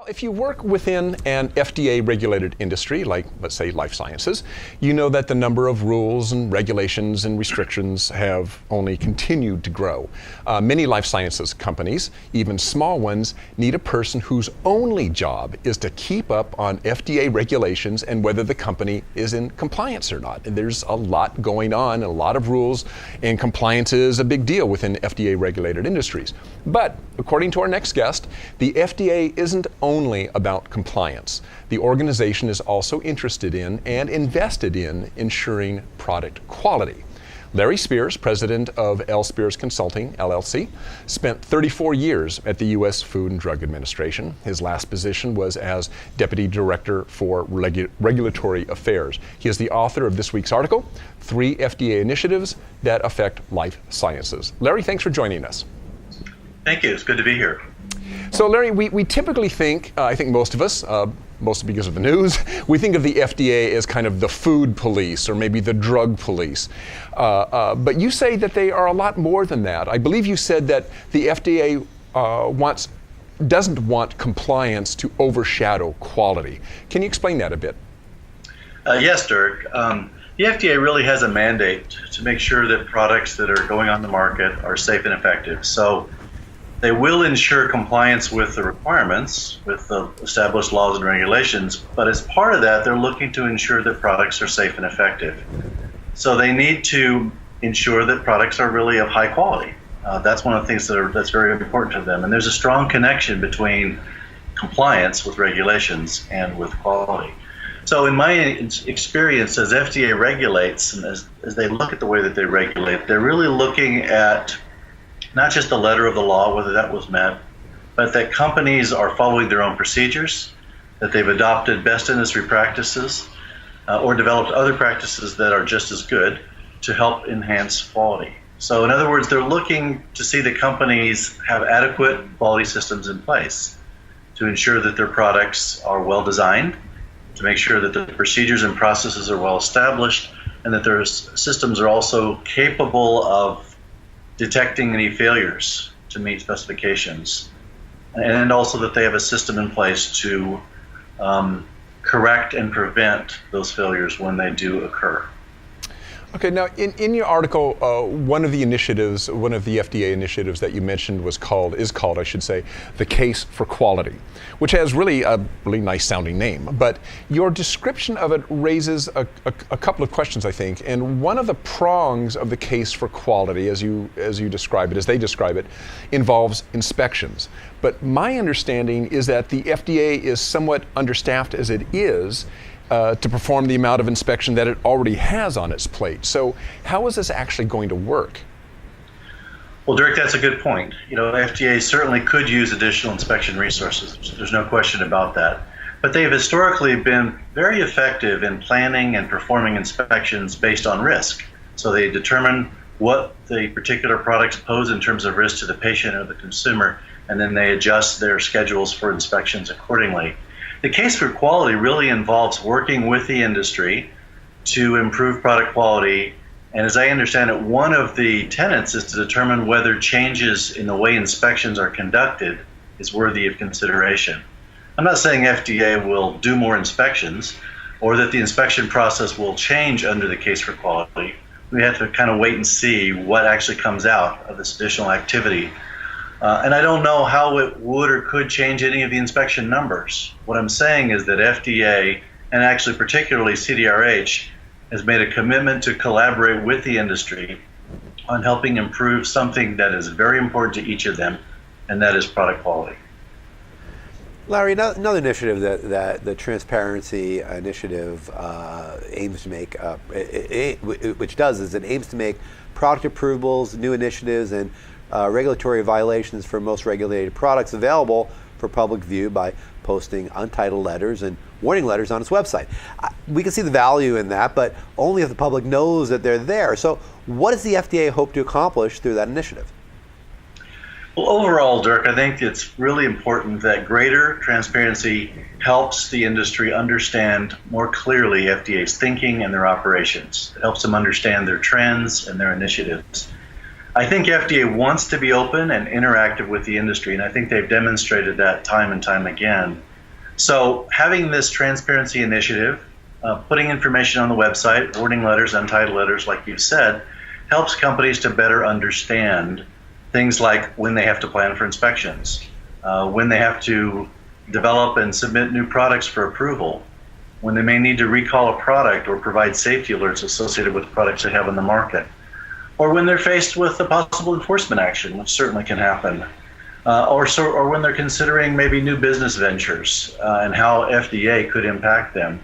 If you work within an FDA-regulated industry, like, let's say, life sciences, you know that the number of rules and regulations and restrictions have only continued to grow. Many life sciences companies, even small ones, need a person whose only job is to keep up on FDA regulations and whether the company is in compliance or not. And there's a lot going on, a lot of rules, and compliance is a big deal within FDA-regulated industries. But according to our next guest, the FDA isn't only about compliance. The organization is also interested in and invested in ensuring product quality. Larry Spears, president of L. Spears Consulting, LLC, spent 34 years at the U.S. Food and Drug Administration. His last position was as Deputy Director for Regulatory Affairs. He is the author of this week's article, 3 FDA Initiatives That Affect Life Sciences. Larry, thanks for joining us. Thank you. It's good to be here. So Larry, we typically think, I think most of us, mostly because of the news, we think of the FDA as kind of the food police or maybe the drug police. But you say that they are a lot more than that. I believe you said that the FDA doesn't want compliance to overshadow quality. Can you explain that a bit? Yes, Dirk. The FDA really has a mandate to make sure that products that are going on the market are safe and effective. So they will ensure compliance with the requirements, with the established laws and regulations, but as part of that, they're looking to ensure that products are safe and effective. So they need to ensure that products are really of high quality. That's one of the things that's very important to them. And there's a strong connection between compliance with regulations and with quality. So in my experience, as FDA regulates, and as they look at the way that they regulate, they're really looking at not just the letter of the law, whether that was met, but that companies are following their own procedures, that they've adopted best industry practices, or developed other practices that are just as good to help enhance quality. So in other words, they're looking to see that companies have adequate quality systems in place to ensure that their products are well designed, to make sure that the procedures and processes are well established, and that their systems are also capable of detecting any failures to meet specifications, and also that they have a system in place to correct and prevent those failures when they do occur. Okay, now in your article, one of the FDA initiatives that you mentioned is called, I should say, the Case for Quality, which has really a really nice sounding name. But your description of it raises a couple of questions, I think. And one of the prongs of the Case for Quality, as they describe it, involves inspections. But my understanding is that the FDA is somewhat understaffed as it is, to perform the amount of inspection that it already has on its plate. So how is this actually going to work? Well, Dirk, that's a good point. You know, FDA certainly could use additional inspection resources. There's no question about that. But they've historically been very effective in planning and performing inspections based on risk. So they determine what the particular products pose in terms of risk to the patient or the consumer, and then they adjust their schedules for inspections accordingly. The Case for Quality really involves working with the industry to improve product quality, and as I understand it, one of the tenets is to determine whether changes in the way inspections are conducted is worthy of consideration. I'm not saying FDA will do more inspections or that the inspection process will change under the Case for Quality. We have to kind of wait and see what actually comes out of this additional activity. And I don't know how it would or could change any of the inspection numbers. What I'm saying is that FDA, and actually particularly CDRH, has made a commitment to collaborate with the industry on helping improve something that is very important to each of them, and that is product quality. Larry, another initiative that the Transparency Initiative aims to make, which does is it aims to make product approvals, new initiatives, and regulatory violations for most regulated products available for public view by posting untitled letters and warning letters on its website. We can see the value in that, but only if the public knows that they're there. So what does the FDA hope to accomplish through that initiative? Well, overall, Dirk, I think it's really important that greater transparency helps the industry understand more clearly FDA's thinking and their operations. It helps them understand their trends and their initiatives. I think FDA wants to be open and interactive with the industry, and I think they've demonstrated that time and time again. So having this transparency initiative, putting information on the website, warning letters, untitled letters, like you said, helps companies to better understand things like when they have to plan for inspections, when they have to develop and submit new products for approval, when they may need to recall a product or provide safety alerts associated with products they have on the market, or when they're faced with a possible enforcement action, which certainly can happen, or when they're considering maybe new business ventures and how FDA could impact them.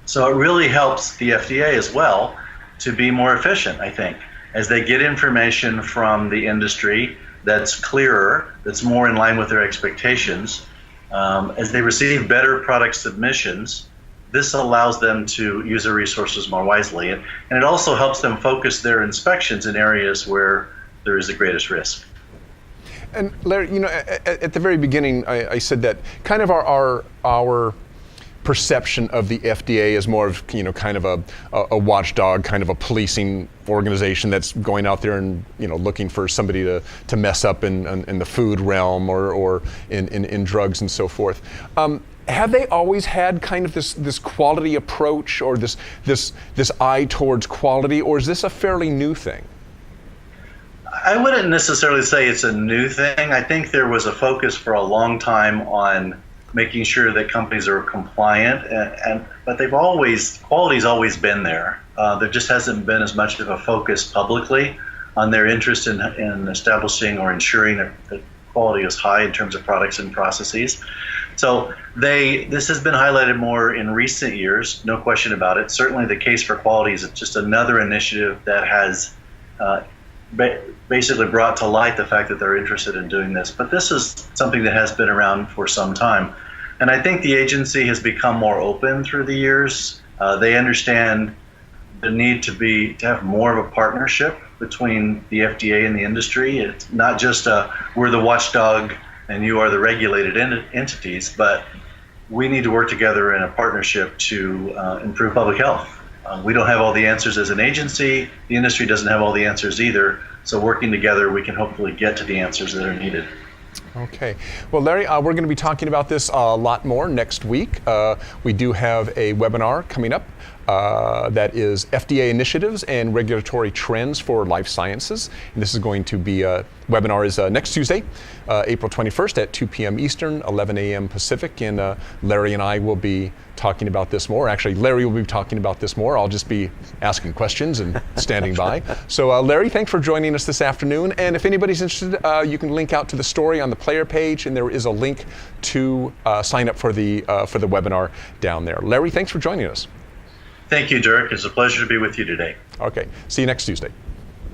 So it really helps the FDA as well to be more efficient, I think, as they get information from the industry that's clearer, that's more in line with their expectations. As they receive better product submissions, this allows them to use their resources more wisely. And it also helps them focus their inspections in areas where there is the greatest risk. And Larry, at the very beginning, I said that kind of our perception of the FDA is more of kind of a watchdog, kind of a policing organization that's going out there and looking for somebody to mess up in the food realm or in drugs and so forth. Have they always had kind of this quality approach or this eye towards quality, or is this a fairly new thing? I wouldn't necessarily say it's a new thing. I think there was a focus for a long time on making sure that companies are compliant, but quality's always been there. There just hasn't been as much of a focus publicly on their interest in establishing or ensuring that quality is high in terms of products and processes. So this has been highlighted more in recent years, no question about it. Certainly the Case for Quality is just another initiative that has basically brought to light the fact that they're interested in doing this. But this is something that has been around for some time. And I think the agency has become more open through the years. They understand the need to have more of a partnership between the FDA and the industry. It's not just we're the watchdog and you are the regulated entities, but we need to work together in a partnership to improve public health. We don't have all the answers as an agency. The industry doesn't have all the answers either. So working together, we can hopefully get to the answers that are needed. Okay. Well, Larry, we're going to be talking about this a lot more next week. We do have a webinar coming up that is FDA initiatives and regulatory trends for life sciences. And this is going to be webinar is next Tuesday, April 21st at 2 p.m. Eastern, 11 a.m. Pacific. And Larry and I will be talking about this more. Actually, Larry will be talking about this more. I'll just be asking questions and standing by. So Larry, thanks for joining us this afternoon. And if anybody's interested, you can link out to the story on the player page, and there is a link to sign up for the webinar down there. Larry, thanks for joining us. Thank you, Dirk. It's a pleasure to be with you today. Okay. See you next Tuesday.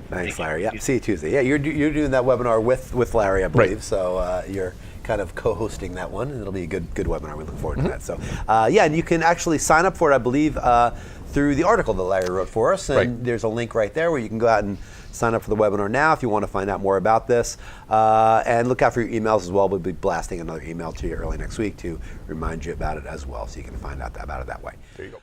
Thanks, Larry. Yeah, see you Tuesday. Yeah, you're doing that webinar with Larry, I believe. Right. So you're kind of co-hosting that one, and it'll be a good webinar. We look forward to that. So yeah, and you can actually sign up for it, I believe, through the article that Larry wrote for us. And right. There's a link right there where you can go out and sign up for the webinar now if you want to find out more about this. And look out for your emails as well. We'll be blasting another email to you early next week to remind you about it as well, so you can find out about it that way. There you go.